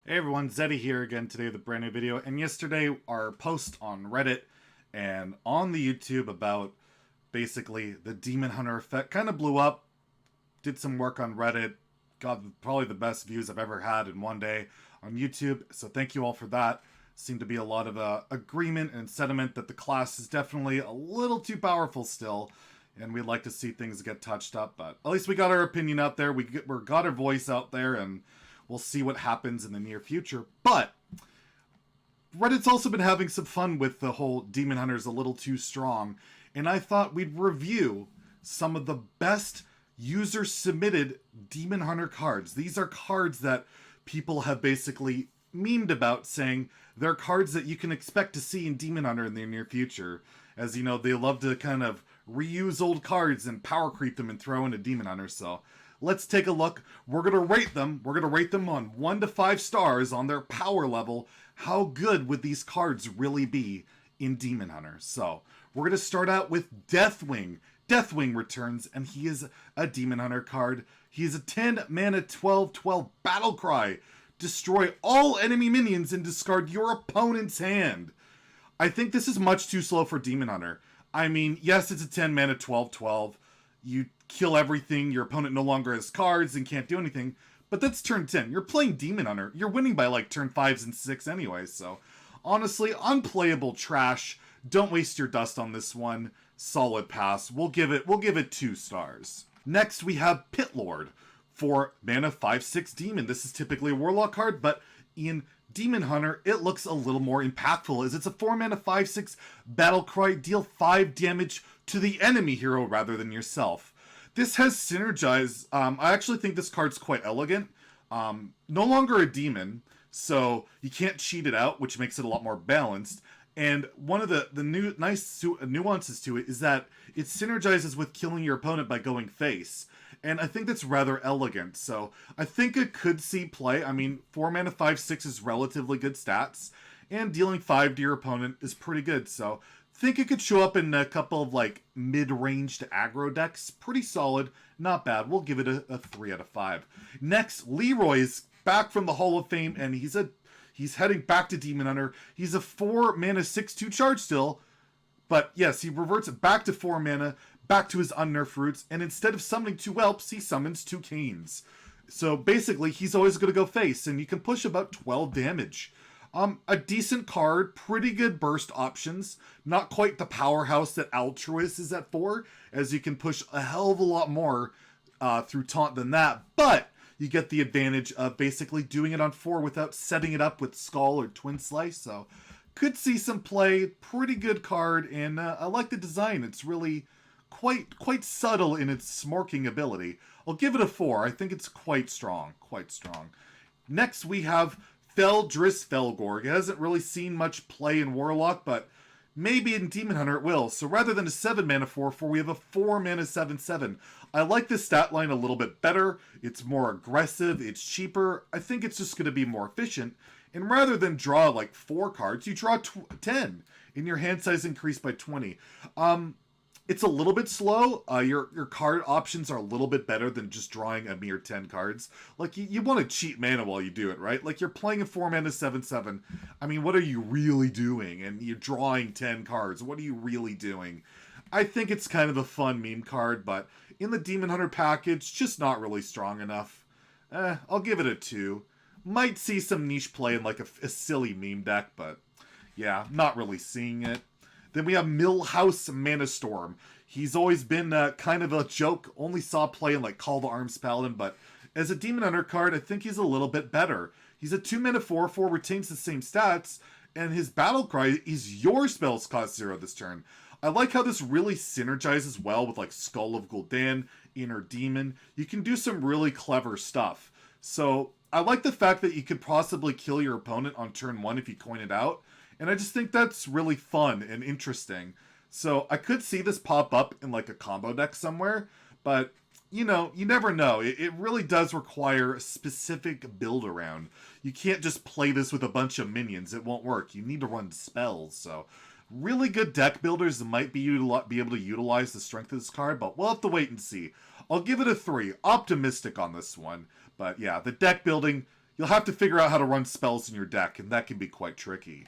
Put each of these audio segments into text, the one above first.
Hey everyone, Zeddy here again today with a brand new video. And yesterday our post on Reddit and on the YouTube about basically the Demon Hunter effect kind of blew up. Did some work on Reddit, got probably the best views I've ever had in one day on YouTube. So thank you all for that. Seemed to be a lot of agreement and sentiment that the class is definitely a little too powerful still. And we'd like to see things get touched up, but at least we got our opinion out there. We got our voice out there, and we'll see what happens in the near future. But Reddit's also been having some fun with the whole Demon Hunter's a little too strong, and I thought we'd review some of the best user-submitted Demon Hunter cards. These are cards that people have basically memed about, saying they're cards that you can expect to see in Demon Hunter in the near future. As you know, they love to kind of reuse old cards and power creep them and throw into Demon Hunter, so let's take a look. We're going to rate them. We're going to rate them on 1 to 5 stars on their power level. How good would these cards really be in Demon Hunter? So, we're going to start out with Deathwing. Deathwing returns, and he is a Demon Hunter card. He is a 10 mana 12/12 Battlecry. Destroy all enemy minions and discard your opponent's hand. I think this is much too slow for Demon Hunter. I mean, yes, it's a 10 mana 12/12. You kill everything, your opponent no longer has cards and can't do anything, but that's turn 10. You're playing Demon Hunter. You're winning by like turn 5s and 6 anyway, so honestly, unplayable trash. Don't waste your dust on this one. Solid pass. We'll give it 2 stars. Next, we have Pit Lord for mana 5/6 demon. This is typically a warlock card, but in Demon Hunter, it looks a little more impactful as it's a 4 mana 5/6 battle cry. Deal 5 damage to the enemy hero rather than yourself. This has synergized. I actually think this card's quite elegant. No longer a demon, so you can't cheat it out, which makes it a lot more balanced. And one of the new nice nuances to it is that it synergizes with killing your opponent by going face. And I think that's rather elegant, so I think it could see play. I mean, 4 mana 5/6 is relatively good stats, and dealing 5 to your opponent is pretty good, so I think it could show up in a couple of like mid-ranged aggro decks. Pretty solid, not bad. We'll give it a 3 out of 5. Next, Leroy is back from the Hall of Fame, and he's heading back to Demon Hunter. He's a 4 mana 6/2 charge still, but yes, he reverts back to 4 mana, back to his unnerfed roots, and instead of summoning 2 Elps, he summons 2 Canes. So basically, he's always going to go face, and you can push about 12 damage. A decent card, pretty good burst options, not quite the powerhouse that Altruist is at 4, as you can push a hell of a lot more through Taunt than that, but you get the advantage of basically doing it on 4 without setting it up with Skull or Twin Slice, so could see some play. Pretty good card, and I like the design. It's really quite subtle in its smorking ability. I'll give it a 4. I think it's quite strong. Next, we have Felgorg. It hasn't really seen much play in Warlock, but maybe in Demon Hunter it will. So rather than a 7 mana 4/4, we have a 4 mana 7/7. I like this stat line a little bit better. It's more aggressive. It's cheaper. I think it's just going to be more efficient. And rather than draw like 4 cards, you draw 10, and your hand size increased by 20. It's a little bit slow. Your card options are a little bit better than just drawing a mere 10 cards. Like, you want to cheat mana while you do it, right? Like, you're playing a 4 mana 7/7. I mean, what are you really doing? And you're drawing 10 cards. What are you really doing? I think it's kind of a fun meme card, but in the Demon Hunter package, just not really strong enough. I'll give it a 2. Might see some niche play in like a silly meme deck, but yeah, not really seeing it. Then we have Millhouse Manastorm. He's always been kind of a joke. Only saw play in like Call to Arms Paladin, but as a Demon Hunter card, I think he's a little bit better. He's a 2 mana 4/4, retains the same stats, and his battle cry is your spells cost 0 this turn. I like how this really synergizes well with like Skull of Gul'dan, Inner Demon. You can do some really clever stuff. So I like the fact that you could possibly kill your opponent on turn 1 if you coin it out. And I just think that's really fun and interesting. So I could see this pop up in like a combo deck somewhere, but you know, you never know. It really does require a specific build around. You can't just play this with a bunch of minions. It won't work. You need to run spells. So really good deck builders might be able to utilize the strength of this card, but we'll have to wait and see. I'll give it a 3. Optimistic on this one. But yeah, the deck building, you'll have to figure out how to run spells in your deck, and that can be quite tricky.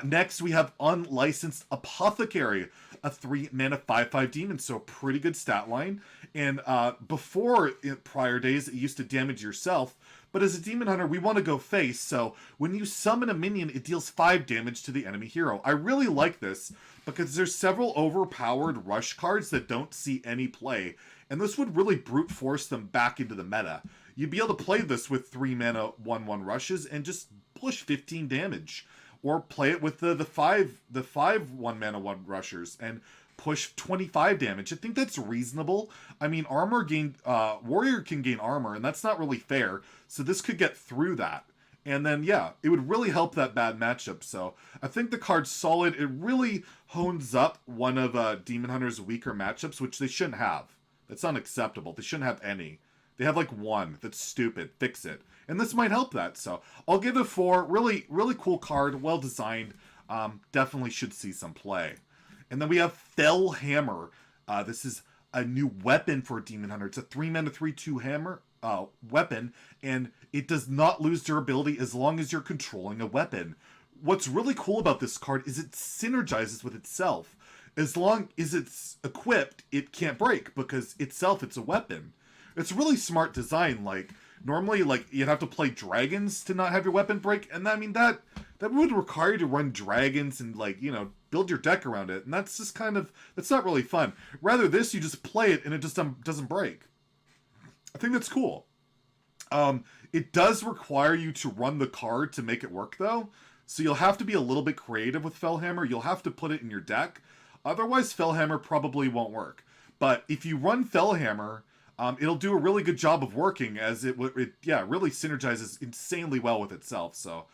Next, we have Unlicensed Apothecary, a 3-mana 5/5 demon, so a pretty good stat line. And before, in prior days, it used to damage yourself, but as a demon hunter, we want to go face, so when you summon a minion, it deals 5 damage to the enemy hero. I really like this, because there's several overpowered rush cards that don't see any play, and this would really brute force them back into the meta. You'd be able to play this with 3-mana 1/1 rushes and just push 15 damage. Or play it with the 5 1-mana 1 rushers and push 25 damage. I think that's reasonable. I mean, warrior can gain armor, and that's not really fair. So this could get through that. And then, yeah, it would really help that bad matchup. So I think the card's solid. It really hones up one of Demon Hunter's weaker matchups, which they shouldn't have. That's unacceptable. They shouldn't have any. They have like one. That's stupid. Fix it. And this might help that. So I'll give it a 4. Really, really cool card. Well designed. Definitely should see some play. And then we have Fel Hammer. This is a new weapon for Demon Hunter. It's a 3-mana 3/2 hammer weapon. And it does not lose durability as long as you're controlling a weapon. What's really cool about this card is it synergizes with itself. As long as it's equipped, it can't break because itself, it's a weapon. It's really smart design. Like, normally, like, you'd have to play dragons to not have your weapon break, and I mean, that would require you to run dragons and, like, you know, build your deck around it, and that's just kind of, that's not really fun. Rather, this, you just play it, and it just doesn't break. I think that's cool. It does require you to run the card to make it work, though, so you'll have to be a little bit creative with Fel Hammer. You'll have to put it in your deck. Otherwise, Fel Hammer probably won't work. But if you run Fel Hammer, it'll do a really good job of working, as it really synergizes insanely well with itself. So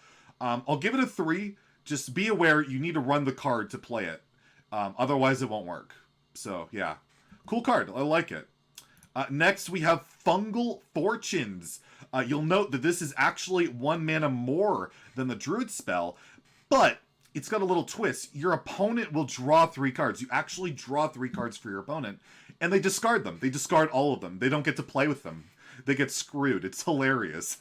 I'll give it a 3. Just be aware you need to run the card to play it. Otherwise, it won't work. So yeah, cool card. I like it. Next, we have Fungal Fortunes. You'll note that this is actually 1 mana more than the Druid spell, but it's got a little twist. Your opponent will draw 3 cards. You actually draw 3 cards for your opponent, and they discard them. They discard all of them. They don't get to play with them. They get screwed. It's hilarious.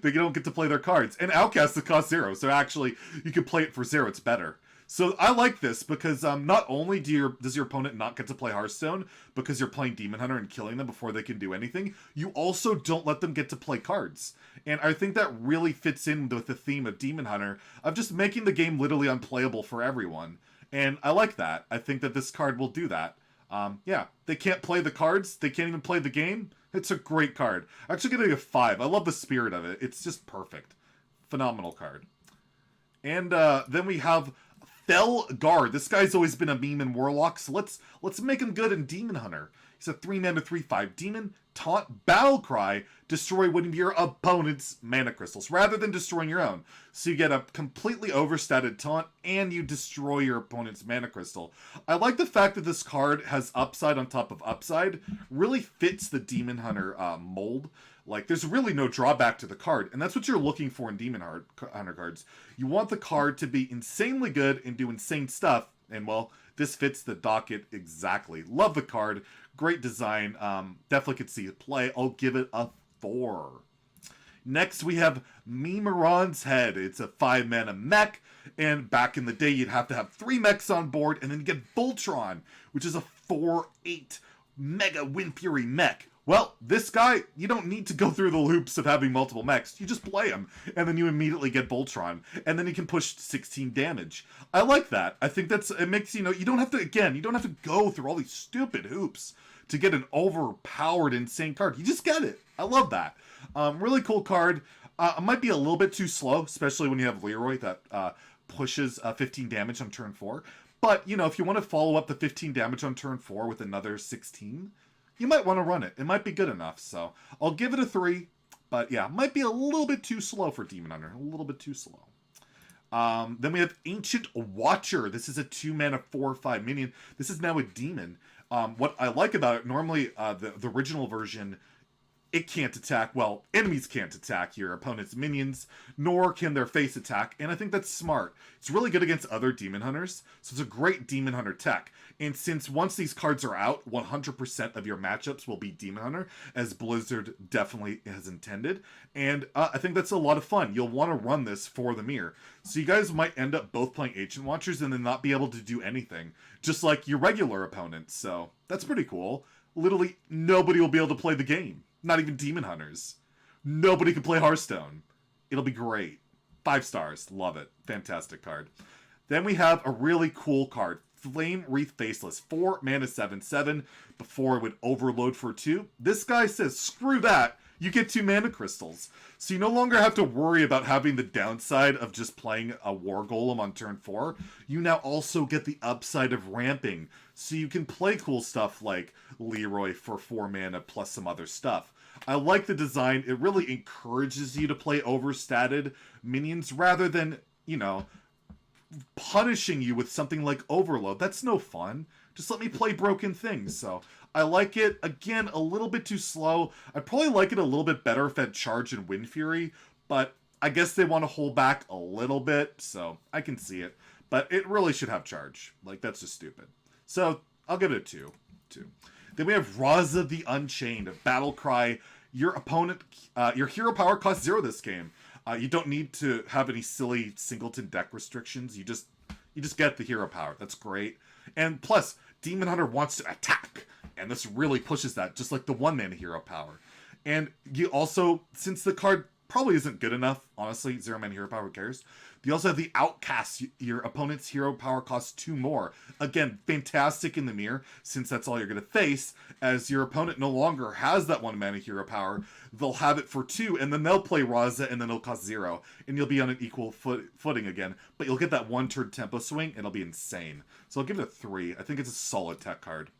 They don't get to play their cards. And Outcast, it costs 0, so actually, you can play it for 0. It's better. So I like this because not only does your opponent not get to play Hearthstone because you're playing Demon Hunter and killing them before they can do anything, you also don't let them get to play cards. And I think that really fits in with the theme of Demon Hunter of just making the game literally unplayable for everyone. And I like that. I think that this card will do that. Yeah, they can't play the cards. They can't even play the game. It's a great card. I'm actually giving it a 5. I love the spirit of it. It's just perfect. Phenomenal card. And then we have Felgorg. This guy's always been a meme in Warlock, so let's make him good in Demon Hunter. He's a 3-mana 3/5 demon. Taunt Battlecry. Destroy one of your opponent's mana crystals, rather than destroying your own. So you get a completely overstated taunt, and you destroy your opponent's mana crystal. I like the fact that this card has upside on top of upside. Really fits the Demon Hunter mold. Like, there's really no drawback to the card, and that's what you're looking for in Demon Hunter cards. You want the card to be insanely good and do insane stuff, and, well, this fits the docket exactly. Love the card. Great design. Definitely could see it play. I'll give it a 4. Next, we have Mech Miron's Head. It's a 5-mana mech, and back in the day, you'd have to have 3 mechs on board, and then you get Voltron, which is a 4/8 Mega Wind Fury mech. Well, this guy, you don't need to go through the loops of having multiple mechs. You just play him, and then you immediately get Voltron, and then he can push 16 damage. I like that. I think it makes, you don't have to go through all these stupid hoops to get an overpowered, insane card. You just get it. I love that. Really cool card. It might be a little bit too slow, especially when you have Leroy that pushes 15 damage on turn 4. But, if you want to follow up the 15 damage on turn 4 with another 16, you might want to run it. It might be good enough. So I'll give it a 3. But yeah, might be a little bit too slow for Demon Hunter. A little bit too slow. Then we have Ancient Watcher. This is a 2-mana 4/5 minion. This is now a demon. What I like about it, normally the original version, it can't attack, well, enemies can't attack your opponent's minions, nor can their face attack, and I think that's smart. It's really good against other Demon Hunters, so it's a great Demon Hunter tech. And since once these cards are out, 100% of your matchups will be Demon Hunter, as Blizzard definitely has intended, and I think that's a lot of fun. You'll want to run this for the mirror. So you guys might end up both playing Ancient Watchers and then not be able to do anything, just like your regular opponents, so that's pretty cool. Literally, nobody will be able to play the game. Not even Demon Hunters. Nobody can play Hearthstone. It'll be great. 5 stars. Love it. Fantastic card. Then we have a really cool card. Flamefaceless. 4 mana 7/7 before it would overload for 2. This guy says, screw that. You get 2 mana crystals. So you no longer have to worry about having the downside of just playing a War Golem on turn 4. You now also get the upside of ramping. So you can play cool stuff like Leroy for 4 mana plus some other stuff. I like the design. It really encourages you to play overstatted minions rather than, you know, punishing you with something like Overload. That's no fun. Just let me play broken things. So I like it. Again, a little bit too slow. I'd probably like it a little bit better if it had Charge and Wind Fury, but I guess they want to hold back a little bit, so I can see it. But it really should have Charge. Like, that's just stupid. So I'll give it a 2. Then we have Raza the Unchained, Battlecry. Your opponent, your hero power costs 0 this game. You don't need to have any silly singleton deck restrictions. You just get the hero power. That's great. And plus, Demon Hunter wants to attack, and this really pushes that, just like the 1 mana hero power. And you also, since the card probably isn't good enough, honestly, 0 mana hero power, who cares? You also have the Outcast. Your opponent's hero power costs 2 more. Again, fantastic in the mirror, since that's all you're going to face. As your opponent no longer has that 1 mana hero power, they'll have it for 2, and then they'll play Raza, and then it'll cost 0. And you'll be on an equal footing again. But you'll get that 1-turn tempo swing, and it'll be insane. So I'll give it a 3. I think it's a solid tech card.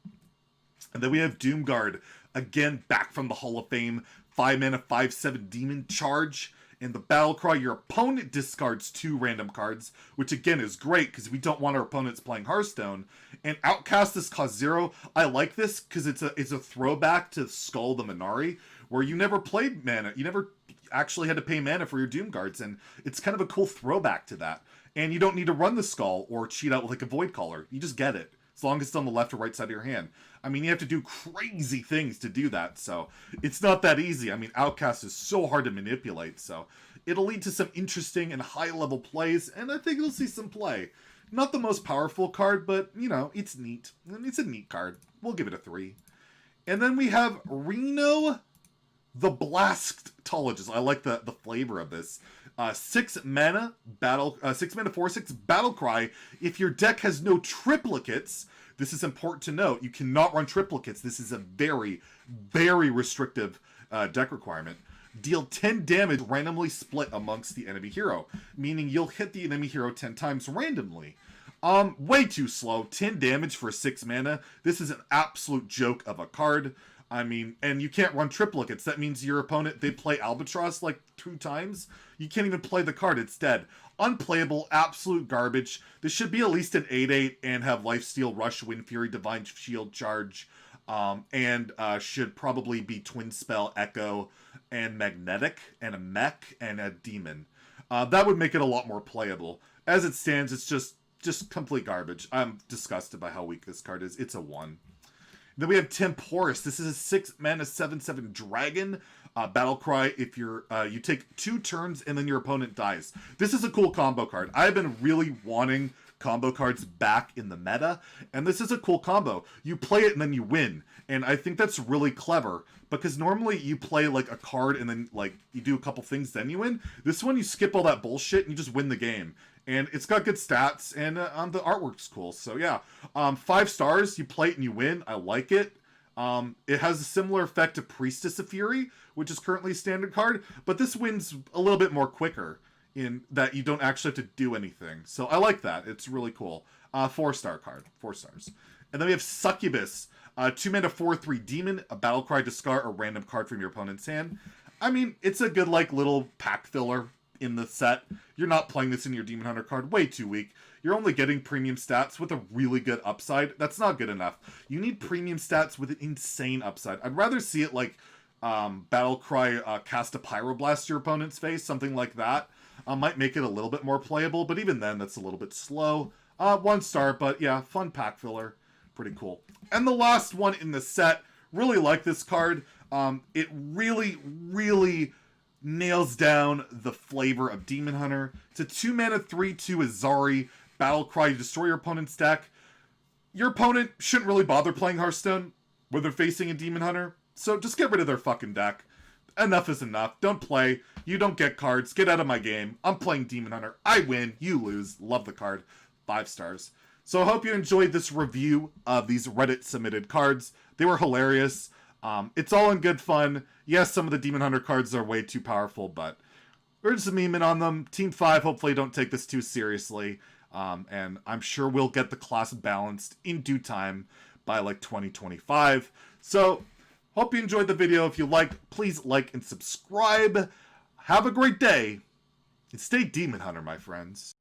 And then we have Doomguard. Again, back from the Hall of Fame. 5 mana, 5/7 Demon Charge. In the Battlecry, your opponent discards 2 random cards, which again is great because we don't want our opponents playing Hearthstone. And Outcast this costs 0. I like this because it's a throwback to Skull the Minari, where you never played mana. You never actually had to pay mana for your Doomguards, and it's kind of a cool throwback to that. And you don't need to run the Skull or cheat out with like a Void Caller. You just get it, as long as it's on the left or right side of your hand. I mean, you have to do crazy things to do that, so it's not that easy. I mean, Outcast is so hard to manipulate, so it'll lead to some interesting and high-level plays, and I think you'll see some play. Not the most powerful card, but, you know, it's neat. It's a neat card. We'll give it a 3. And then we have Reno the Blastologist. I like the flavor of this. 6 mana, 4/6 Battlecry. If your deck has no triplicates, this is important to note. You cannot run triplicates. This is a very, very restrictive deck requirement. Deal 10 damage randomly split amongst the enemy hero, meaning you'll hit the enemy hero 10 times randomly. Way too slow. 10 damage for 6 mana. This is an absolute joke of a card. I mean, and you can't run triplicates. That means your opponent, they play Albatross like 2 times. You can't even play the card. It's dead. Unplayable, absolute garbage. This should be at least an 8/8 and have Lifesteal, Rush, Wind Fury, Divine Shield Charge, and should probably be Twin Spell, Echo, and Magnetic, and a Mech, and a Demon. That would make it a lot more playable. As it stands, it's just complete garbage. I'm disgusted by how weak this card is. It's a 1. Then we have Timporfolio. This is a 6 mana 7/7 dragon. Battlecry. If you take 2 turns and then your opponent dies. This is a cool combo card. I've been really wanting combo cards back in the meta, and this is a cool combo. You play it and then you win, and I think that's really clever because normally you play like a card and then like you do a couple things then you win. This one you skip all that bullshit and you just win the game. And it's got good stats, and the artwork's cool. So yeah, 5 stars. You play it and you win. I like it. It has a similar effect to Priestess of Fury, which is currently a standard card, but this wins a little bit more quicker in that you don't actually have to do anything. So I like that. It's really cool. 4-star card. 4 stars. And then we have Succubus. 2 mana 4/3 demon. A Battlecry, discard a random card from your opponent's hand. I mean, it's a good like little pack filler in the set. You're not playing this in your Demon Hunter card. Way too weak. You're only getting premium stats with a really good upside. That's not good enough. You need premium stats with an insane upside. I'd rather see it like Battlecry cast a Pyroblast to your opponent's face, something like that. Might make it a little bit more playable, but even then, that's a little bit slow. 1 star, but yeah, fun pack filler. Pretty cool. And the last one in the set, really like this card. It really, really nails down the flavor of Demon Hunter. It's a 2-mana 3/2 Azari, Battlecry, destroy your opponent's deck. Your opponent shouldn't really bother playing Hearthstone when they're facing a Demon Hunter, so just get rid of their fucking deck. Enough is enough. Don't play. You don't get cards. Get out of my game. I'm playing Demon Hunter. I win. You lose. Love the card. 5 stars. So I hope you enjoyed this review of these Reddit submitted cards. They were hilarious. It's all in good fun. Yes, some of the Demon Hunter cards are way too powerful, but we're just memeing on them. Team 5, hopefully don't take this too seriously. And I'm sure we'll get the class balanced in due time by like 2025. So, hope you enjoyed the video. If you liked, please like and subscribe. Have a great day. And stay Demon Hunter, my friends.